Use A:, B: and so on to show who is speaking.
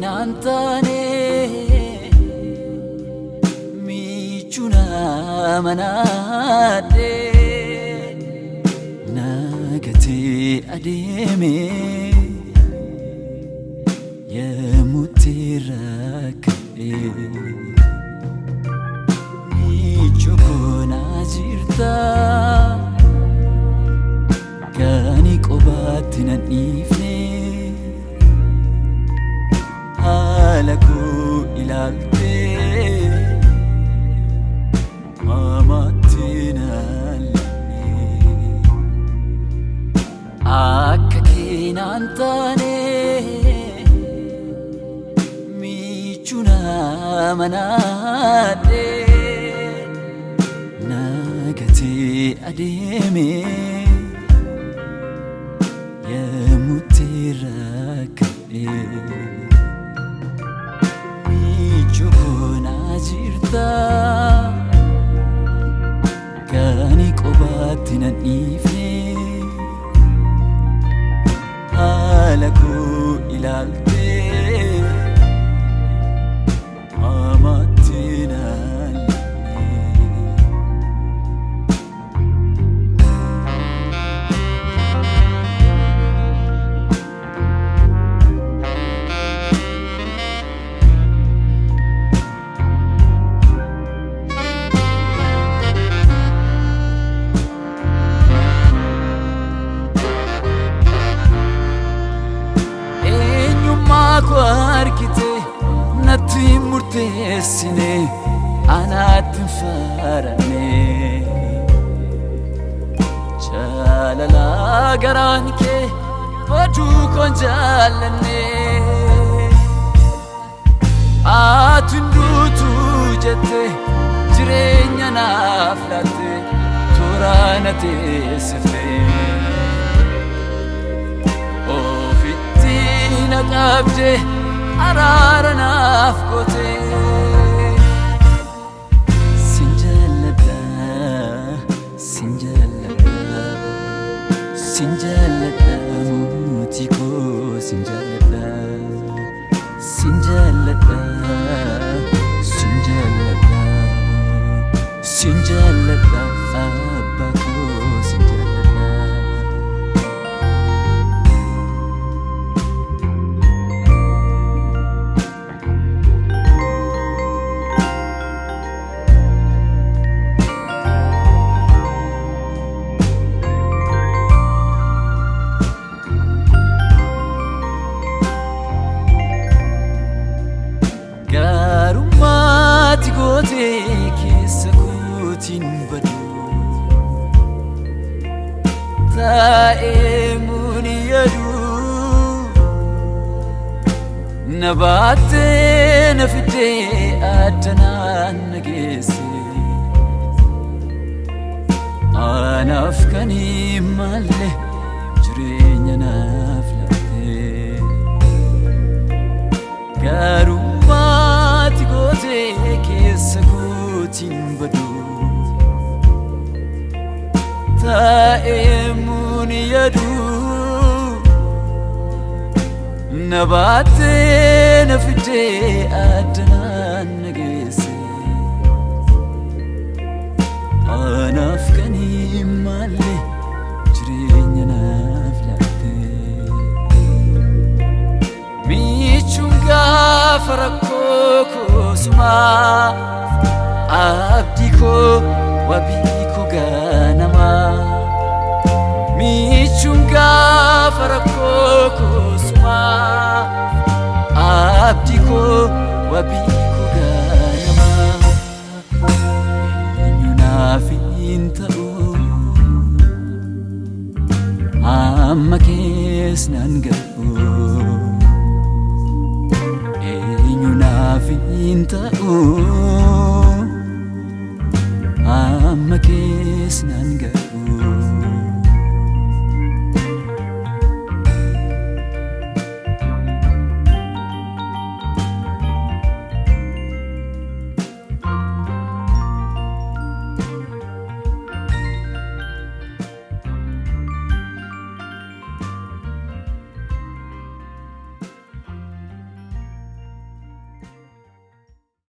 A: antane michuna manade nagati ademe yemutirake michukuna jirta kani qobatina ifne halaku ilalte mamatina akkakina antane michuna manade nagati ademe yemutirake michukuna jirta kani qobatina ifne halaku ilalte mamatina arkite natti murteessine anaatti farane jaalala garaan kee baduu kon jaallanne atin duutu jette jireenya naaf laatte tooraan teessifte naqabde araara naaf goote sinjaalladha sinjaalladha muutii koo sinjaalladha sinjaalladha abbaa koo sinjaalladha. Garummaatti gootee keessa kootiin badu taa'ee muni yadu na baattee na fiddee addanaan na geesse anaaf kan hin malle jireenya naaf laatte garummaatti gootee keessa kootiin badu taa'ee muni yadu na baattee na fiddee addanaan na geesse anaaf kan hin malle jireenya naaf laatte michuun gaafa rakkoo koosumaa abdii koo wabii koo ganamaa michuun gaafa rakkoo koosumaa abdii koo wabii koo ganamaa eenyu naaf hin ta'u amma kees nan ga'u eenyu naaf hin ta'u amma kees nan ga'u.